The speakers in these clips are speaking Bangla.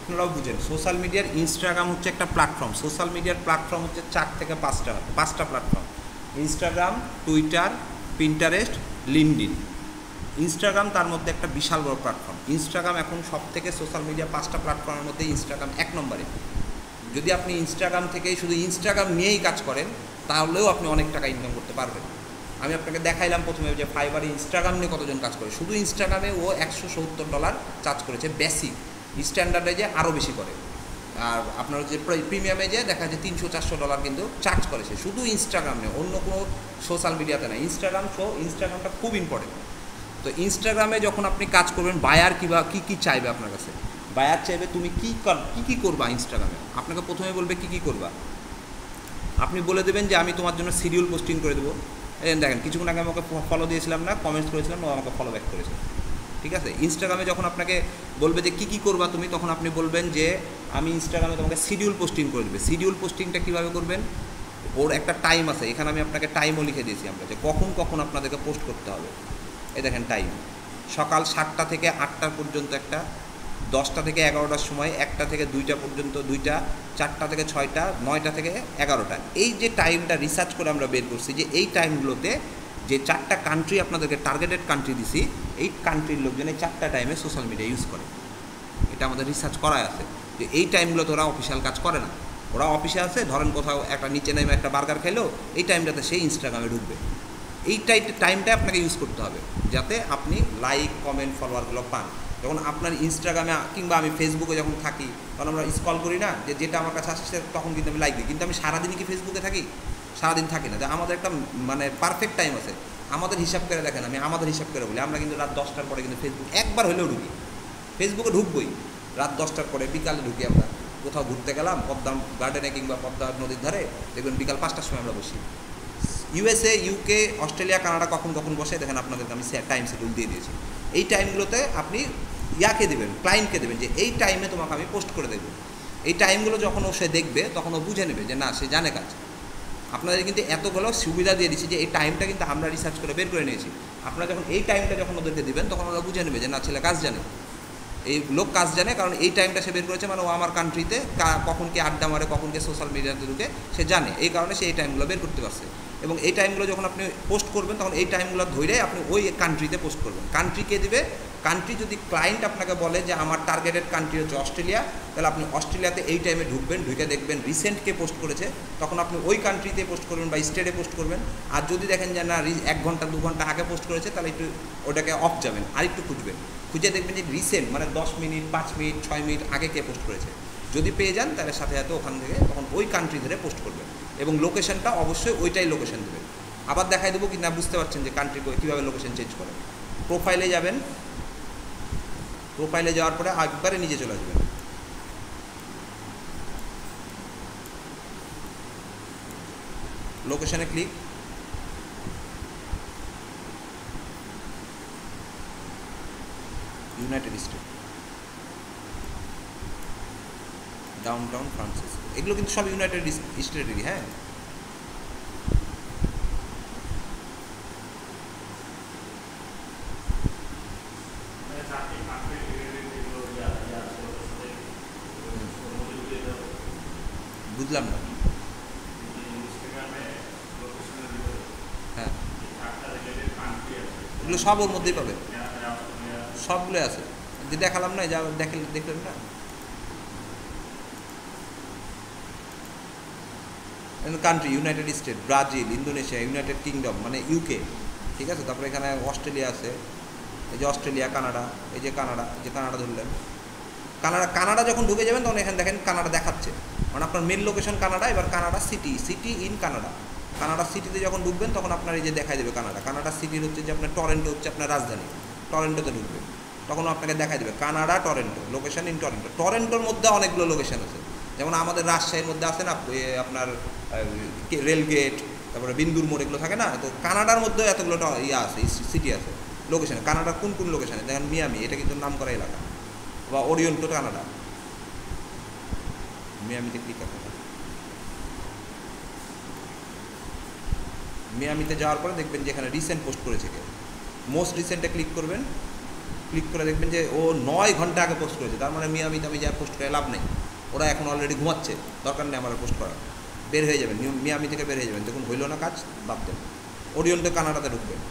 আপনারাও বুঝেন, সোশ্যাল মিডিয়ার ইনস্টাগ্রাম হচ্ছে একটা প্ল্যাটফর্ম। সোশ্যাল মিডিয়ার প্ল্যাটফর্ম হচ্ছে 4 থেকে 5টা platform: Instagram, Twitter, Pinterest, LinkedIn. Instagram তার মধ্যে একটা বিশাল বড় প্ল্যাটফর্ম। ইনস্টাগ্রাম এখন সব থেকে সোশ্যাল মিডিয়া 5টা প্ল্যাটফর্মের মধ্যে ইনস্টাগ্রাম 1 নম্বরে। যদি আপনি ইনস্টাগ্রাম থেকেই শুধু ইনস্টাগ্রাম নিয়েই কাজ করেন তাহলেও আপনি অনেক টাকা ইনকাম করতে পারবেন। আমি আপনাকে দেখাইলাম প্রথমে যে ফাইবারে ইনস্টাগ্রাম নিয়ে কতজন কাজ করে। শুধু ইনস্টাগ্রামে ও $170 চার্জ করেছে বেসিক। স্ট্যান্ডার্ডে যে আরও বেশি করে, আর আপনার যে প্রিমিয়ামে যে দেখা যায় $300-400 কিন্তু চার্জ করেছে শুধু ইনস্টাগ্রাম নিয়ে, অন্য কোনো সোশ্যাল মিডিয়াতে না। ইনস্টাগ্রামটা খুব ইম্পর্টেন্ট। তো ইনস্টাগ্রামে যখন আপনি কাজ করবেন, বায়ার কী চাইবে আপনার কাছে? বায়ার চাইবে তুমি কী করবা ইনস্টাগ্রামে। আপনাকে প্রথমে বলবে কী করবা। আপনি বলে দেবেন যে আমি তোমার জন্য শিডিউল পোস্টিং করে দেবো। দেখেন, কিছুক্ষণ আগে আমাকে ফলো দিয়েছিলাম না, কমেন্টস করেছিলাম, ও আমাকে ফলো ব্যাক করেছে। ঠিক আছে, ইনস্টাগ্রামে যখন আপনাকে বলবে যে কী করবা তুমি, তখন আপনি বলবেন যে আমি ইনস্টাগ্রামে তোমাকে শিডিউল পোস্টিং করে দেবে। শিডিউল পোস্টিংটা কীভাবে করবেন? ওর একটা টাইম আছে, এখানে আমি আপনাকে টাইমও লিখে দিয়েছি আমরা, যে কখন আপনাদেরকে পোস্ট করতে হবে। এই দেখেন টাইম, সকাল 7টা থেকে 8টা পর্যন্ত একটা, 10টা থেকে 11টার সময়, 1টা থেকে 2টা পর্যন্ত 2টা, 4টা থেকে 6টা, 9টা থেকে 11টা। এই যে টাইমটা রিসার্চ করে আমরা বের করছি যে এই টাইমগুলোতে যে 4টা কান্ট্রি আপনাদেরকে টার্গেটেড কান্ট্রি দিছি, এই কান্ট্রির লোকজন এই 4টা টাইমে সোশ্যাল মিডিয়া ইউজ করে। এটা আমাদের রিসার্চ করা আছে যে এই টাইমগুলোতে ওরা অফিসিয়াল কাজ করে না। ওরা অফিসে আছে, ধরেন কোথাও একটা নিচে নেমে একটা বার্গার খেলো, এই টাইমটাতে সেই ইনস্টাগ্রামে ঢুকবে। এই টাইমটা আপনাকে ইউজ করতে হবে যাতে আপনি লাইক, কমেন্ট, ফলোয়ারগুলো পান। যখন আপনার ইনস্টাগ্রামে কিংবা আমি ফেসবুকে যখন থাকি, তখন আমরা স্ক্রল করি না, যেটা আমার কাছে আসছে তখন কিন্তু আমি লাইক দিই। কিন্তু আমি সারাদিনই কি ফেসবুকে থাকি? সারাদিন থাকি না। আমাদের একটা পারফেক্ট টাইম আছে। আমাদের হিসাব করে দেখেন, আমি আমাদের হিসাব করে বলি, আমরা কিন্তু রাত 10টার পরে কিন্তু ফেসবুক একবার হলেও ঢুকি। ফেসবুকে ঢুকবই রাত 10টার পরে, বিকালে ঢুকি। আমরা কোথাও ঘুরতে গেলাম পদ্মা গার্ডেনে কিংবা পদ্মা নদীর ধারে, দেখবেন বিকাল 5টার সময় আমরা বসি। USA, UK, অস্ট্রেলিয়া, কানাডা কখন বসে দেখেন, আপনাদেরকে আমি টাইম শিডিউল দিয়ে দিয়েছি। এই টাইমগুলোতে আপনি ইয়াকে দেবেন, ক্লায়েন্টকে দেবেন যে এই টাইমে তোমাকে আমি পোস্ট করে দেবো। এই টাইমগুলো যখন ও সে দেখবে তখন ও বুঝে নেবে যে না, সে জানে কাজ। আপনাদের কিন্তু এতগুলো সুবিধা দিয়ে দিচ্ছি যে এই টাইমটা কিন্তু আমরা রিসার্চ করে বের করে নিয়েছি। আপনারা যখন এই টাইমটা যখন ওদেরকে দেবেন তখন ওরা বুঝে নেবে যে না, ছেলে কাজ জানে, এই লোক কাজ জানে, কারণ এই টাইমটা সে বের করেছে, মানে ও আমার কান্ট্রিতে কখন কি আড্ডা মারে, কখন কি সোশ্যাল মিডিয়াতে ঢুকে সে জানে। এই কারণে সে এই টাইমগুলো বের করতে পারছে। এবং এই টাইমগুলো যখন আপনি পোস্ট করবেন তখন এই টাইমগুলো ধরে আপনি ওই কান্ট্রিতে পোস্ট করবেন। কান্ট্রি কে দেবে? কান্ট্রি যদি ক্লায়েন্ট আপনাকে বলে যে আমার টার্গেটেড কান্ট্রি হচ্ছে অস্ট্রেলিয়া, তাহলে আপনি অস্ট্রেলিয়াতে এই টাইমে ঢুকবেন, ঢুকে দেখবেন রিসেন্ট কে পোস্ট করেছে, তখন আপনি ওই কান্ট্রিতে পোস্ট করবেন বা স্টেটে পোস্ট করবেন। আর যদি দেখেন যে না 1 ঘন্টা 2 ঘন্টা আগে পোস্ট করেছে, তাহলে একটু ওটাকে অফ যাবেন, আর একটু খুঁজবেন, খুঁজে দেখবেন যে রিসেন্ট মানে 10 মিনিট, 5 মিনিট, 6 মিনিট আগে কে পোস্ট করেছে। যদি পেয়ে যান তাহলে সাথে সাথে ওখান থেকে তখন ওই কান্ট্রি ধরে পোস্ট করবেন, এবং লোকেশনটা অবশ্যই ওইটাই লোকেশন দেবেন। আবার দেখাই দেবো কি না বুঝতে পারছেন যে কান্ট্রি কীভাবে লোকেশন চেঞ্জ করে। প্রোফাইলে যাবেন, প্রোফাইলে যাওয়ার পরে একবারে নিচে চলে আসবেন, লোকেশনে click, United state, downtown Francisco. এগুলো কিন্তু সব ইউনাইটেড স্টেটেরই। হ্যাঁ, বুঝলাম না। হ্যাঁ, এগুলো সব ওর মধ্যেই পাবেন, সবগুলো আছে। যে দেখালাম না, যা দেখলেন না, country United state, Brazil, Indonesia, United kingdom মানে UK, ঠিক আছে। তারপরে এখানে অস্ট্রেলিয়া আছে, এই যে অস্ট্রেলিয়া, কানাডা, এই যে কানাডা ধরলেন। কানাডা যখন ঢুকে যাবেন তখন এখানে দেখেন কানাডা দেখাচ্ছে, মানে আপনার মেন লোকেশন কানাডা। এবার কানাডা সিটি ইন কানাডা সিটিতে যখন ঢুকবেন তখন আপনার এই যে দেখাই দেবে কানাডা সিটির হচ্ছে যে আপনার টরেন্টো হচ্ছে আপনার রাজধানী, টরেন্টোতে ঢুকবেন তখন আপনাকে দেখাই দেবে Canada Toronto, location in Toronto. টরেন্টোর মধ্যে অনেকগুলো লোকেশন আছে, যেমন আমাদের রাজশাহীর মধ্যে আছে না আপনার রেলগেট, তারপরে বিন্দুর মোড়, এগুলো থাকে না। তো কানাডার মধ্যেও এতগুলো আছে, সিটি আছে, লোকেশন। কানাডার কোন লোকেশানে দেখেন, মিয়ামি, এটা কিন্তু নাম করা এলাকা, বা ওরিয়েন্টো কানাডা, মিয়ামিতে ক্লিক করতে হবে। মিয়ামিতে যাওয়ার পরে দেখবেন যে এখানে রিসেন্ট পোস্ট করেছে কে, মোস্ট রিসেন্টে ক্লিক করবেন, ক্লিক করে দেখবেন যে ও 9 ঘন্টা আগে পোস্ট করেছে, তার মানে মিয়ামিতে আমি যা পোস্ট করে লাভ নেই, ওরা এখন অলরেডি ঘুমাচ্ছে, দরকার নেই আমার পোস্ট করা, বের হয়ে যাবেন মিয়ামি থেকে বের হয়ে যাবেন, দেখুন হইল না কাজ, বাদ দেন, ওরিয়েন্টে কানাডাতে ঢুকবেন।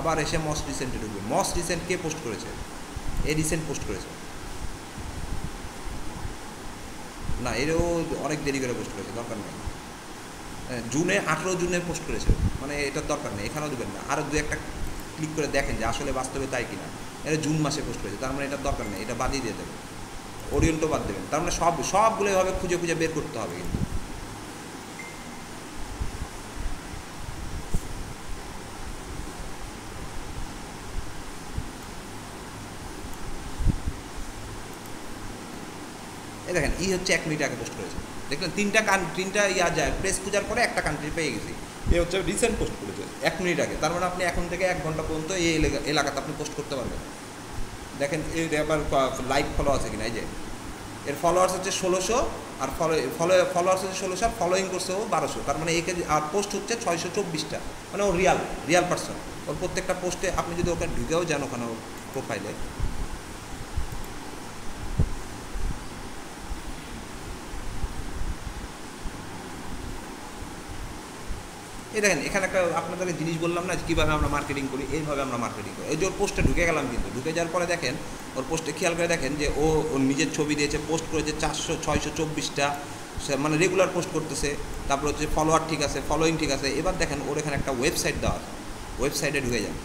আবার এসে মস্ট রিসেন্টে ঢুকবেন। মস্ট রিসেন্ট কে পোস্ট করেছে? এ রিসেন্ট পোস্ট করেছে না, এরও অনেক দেরি করে পোস্ট করেছে, দরকার নেই। জুনে 18 জুনে পোস্ট করেছে, মানে এটার দরকার নেই, এখানেও দেবেন না। আরও দু একটা ক্লিক করে দেখেন যে আসলে বাস্তবে তাই কিনা। এটা জুন মাসে পোস্ট করেছে, তার মানে এটার দরকার নেই, এটা বাদই দিয়ে দেবেন, ওরিয়েন্টও বাদ দেবেন। তার মানে সবগুলো এভাবে খুঁজে খুঁজে বের করতে হবে কিন্তু। এই দেখেন হচ্ছে 1 মিনিট আগে পোস্ট করেছে, দেখলেন তিনটা যায়, প্রেস খোঁজার পরে একটা কান্ট্রি পেয়ে গেছি। এ হচ্ছে রিসেন্ট পোস্ট করেছে 1 মিনিট আগে, তার মানে আপনি এখন থেকে 1 ঘন্টা পর্যন্ত এই এলাকাতে আপনি পোস্ট করতে পারবেন। দেখেন এর আবার লাইক ফলো আছে কিনা, এই যে এর ফলোয়ার্স হচ্ছে 1600, আর ফলোয়ার্স হচ্ছে 1600, আর ফলোয়িং করছে ও 1200, তার মানে একে আর পোস্ট হচ্ছে 624টা, মানে ও রিয়াল পার্সন। ওর প্রত্যেকটা পোস্টে আপনি যদি ওখানে ঢুকেও যান ওখানে প্রোফাইলে, এই দেখেন এখানে একটা আপনাদেরকে জিনিস বললাম না কীভাবে আমরা মার্কেটিং করি, এইভাবে আমরা মার্কেটিং করি। এই যে ওর পোস্টে ঢুকে গেলাম, কিন্তু ঢুকে যাওয়ার পরে দেখেন ওর পোস্টে খেয়াল করে দেখেন যে ওর নিজের ছবি দিয়েছে, পোস্ট করেছে 624টা, মানে রেগুলার পোস্ট করতেছে। তারপর হচ্ছে ফলোয়ার ঠিক আছে, ফলোয়িং ঠিক আছে। এবার দেখেন ওর এখানে একটা ওয়েবসাইট দেওয়া আছে, ওয়েবসাইটে ঢুকে যান।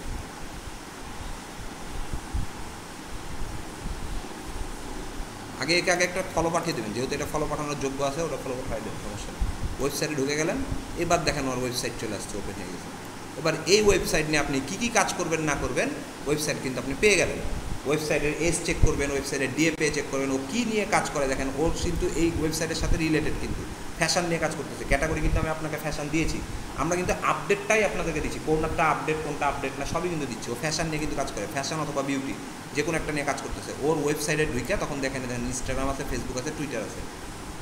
আগে একটা ফলো পাঠিয়ে দেবেন, যেহেতু এটা ফলো পাঠানোর যোগ্য আছে, ওটা ফলো পাঠিয়ে দেবেন, সমস্যা নেই। ওয়েবসাইটে ঢুকে গেলেন, এবার দেখেন ওর ওয়েবসাইট চলে আসছে, ওপেন হয়ে গেছে। এবার এই ওয়েবসাইট নিয়ে আপনি কী কাজ করবেন না করবেন, ওয়েবসাইট কিন্তু আপনি পেয়ে গেলেন। ওয়েবসাইটের এজ চেক করবেন, ওয়েবসাইটের ডিএপে চেক করবেন, ও কী নিয়ে কাজ করে দেখেন। ওর কিন্তু এই ওয়েবসাইটের সাথে রিলেটেড, কিন্তু ফ্যাশন নিয়ে কাজ করতেছে। ক্যাটাগরি কিন্তু আমি আপনাকে ফ্যাশন দিয়েছি, আমরা কিন্তু আপডেটটাই আপনাদেরকে দিচ্ছি, কোনটা আপডেট না সবই কিন্তু দিচ্ছি। ও ফ্যাশন নিয়ে কিন্তু কাজ করে, ফ্যাশন অথবা বিউটি যে কোনো একটা নিয়ে কাজ করতেছে। ওর ওয়েবসাইটে ঢুকে তখন দেখেন ইনস্টাগ্রাম আছে, ফেসবুক আছে, টুইটার আছে।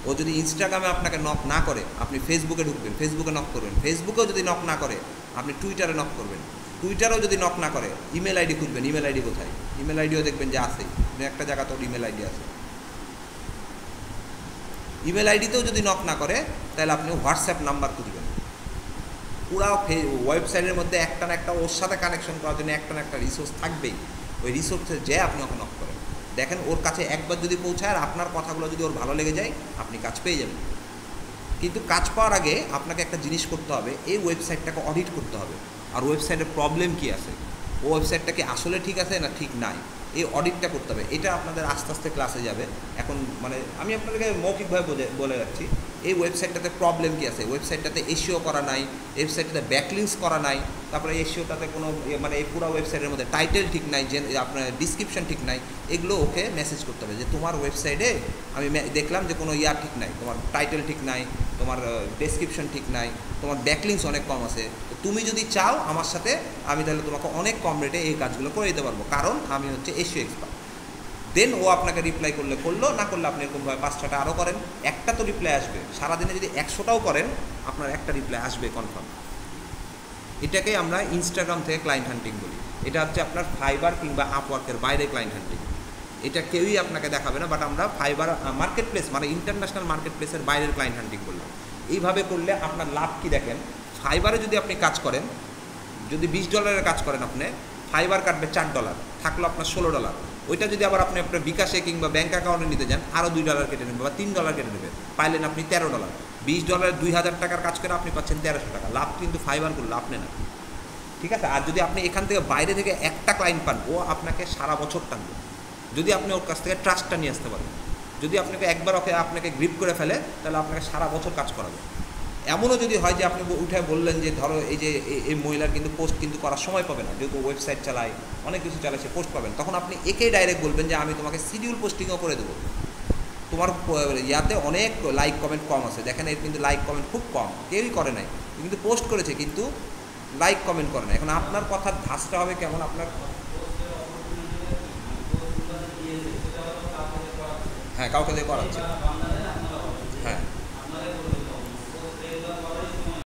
ও যদি ইনস্টাগ্রামে আপনাকে নক না করে, আপনি ফেসবুকে ঢুকবেন, ফেসবুকে নক করবেন। ফেসবুকেও যদি নক না করে, আপনি টুইটারে নক করবেন। টুইটারেও যদি নক না করে, ইমেল আইডি খুঁজবেন। ইমেল আইডি কোথায়? ইমেল আইডিও দেখবেন যে আছে, একটা জায়গাতে ওর ইমেল আইডি আছে। ইমেল আইডিতেও যদি নক না করে, তাহলে আপনি হোয়াটসঅ্যাপ নাম্বার খুঁজবেন। পুরো ওয়েবসাইটের মধ্যে একটা না একটা ওর সাথে কানেকশন করার জন্য একটা না একটা রিসোর্স থাকবেই। ওই রিসোর্সে যে আপনি ওকে নক করেন, দেখেন ওর কাছে একবার যদি পৌঁছায় আর আপনার কথাগুলো যদি ওর ভালো লেগে যায়, আপনি কাজ পেয়ে যাবেন। কিন্তু কাজ পাওয়ার আগে আপনাকে একটা জিনিস করতে হবে, এই ওয়েবসাইটটাকে অডিট করতে হবে। আর ওয়েবসাইটের প্রবলেম কী আছে, ও ওয়েবসাইটটা কি আসলে ঠিক আছে না ঠিক নাই, এই অডিটটা করতে হবে। এটা আপনাদের আস্তে আস্তে ক্লাসে যাবে। এখন মানে আমি আপনাদেরকে মৌখিকভাবে বলে যাচ্ছি, এই ওয়েবসাইটটাতে প্রবলেম কী আছে। ওয়েবসাইটটাতে এসইও করা নাই, ওয়েবসাইটটাতে ব্যাকলিংস করা নাই, তারপরে এসইওটাতে কোনো মানে এই পুরো ওয়েবসাইটের মধ্যে টাইটেল ঠিক নাই, যে আপনার ডিসক্রিপশন ঠিক নাই। এগুলো ওকে মেসেজ করতে হবে যে তোমার ওয়েবসাইটে আমি দেখলাম যে কোনো ঠিক নাই, তোমার টাইটেল ঠিক নাই, তোমার ডেসক্রিপশন ঠিক নাই, তোমার ব্যাকলিংস অনেক কম আছে। তো তুমি যদি চাও আমার সাথে, আমি তাহলে তোমাকে অনেক কম রেটে এই কাজগুলো করে দিতে পারবো, কারণ আমি হচ্ছে এসইও এক্সপার্ট। দেন ও আপনাকে রিপ্লাই করলো, না করলে আপনি এরকমভাবে 5-6টা আরও করেন, একটা তো রিপ্লাই আসবে। সারাদিনে যদি 100টাও করেন, আপনার একটা রিপ্লাই আসবে কনফার্ম। এটাকে আমরা ইনস্টাগ্রাম থেকে ক্লায়েন্ট হান্টিং বলি। এটা হচ্ছে আপনার ফাইবার কিংবা আপওয়ার্কের বাইরে ক্লায়েন্ট হান্টিং। এটা কেউই আপনাকে দেখাবে না, বাট আমরা ফাইবার মার্কেট প্লেস মানে ইন্টারন্যাশনাল মার্কেট প্লেসের বাইরের ক্লায়েন্ট হান্টিং বললাম। এইভাবে করলে আপনার লাভ কি দেখেন, ফাইবারে যদি আপনি কাজ করেন, যদি $20 কাজ করেন, আপনি ফাইবার কাটবে $4, থাকলো আপনার $16। ওইটা যদি আবার আপনি আপনার বিকাশে কিংবা ব্যাঙ্ক অ্যাকাউন্টে নিতে যান, আরও $2 কেটে নেবে বা $3 কেটে নেবে, পাইলেন আপনি $13। $20 $2000 টাকার কাজ করে আপনি পাচ্ছেন 1300 টাকা লাভ, কিন্তু ফাইবার করলে আপনি না। ঠিক আছে। আর যদি আপনি এখান থেকে বাইরে থেকে একটা ক্লায়েন্ট পান, ও আপনাকে সারা বছর টানবে, যদি আপনি ওর কাছ থেকে ট্রাস্টটা নিয়ে আসতে পারেন। যদি আপনাকে একবার আপনাকে গ্রিপ করে ফেলে, তাহলে আপনাকে সারা বছর কাজ করাবে। এমনও যদি হয় যে আপনি উঠে বললেন যে ধরো এই যে এই মহিলার কিন্তু পোস্ট কিন্তু করার সময় পাবে না, যেহেতু ওয়েবসাইট চালায়, অনেক কিছু চালায়, সে পোস্ট পাবেন, তখন আপনি একেই ডাইরেক্ট বলবেন যে আমি তোমাকে শিডিউল পোস্টিংও করে দেবো। তোমার ইয়াতে অনেক লাইক কমেন্ট কম আছে, দেখেন এর কিন্তু লাইক কমেন্ট খুব কম, কেউই করে নাই, কিন্তু পোস্ট করেছে কিন্তু লাইক কমেন্ট করে না। এখন আপনার কথার ধাঁচটা হবে কেমন, আপনার হ্যাঁ কাউকে দিয়ে করাচ্ছে।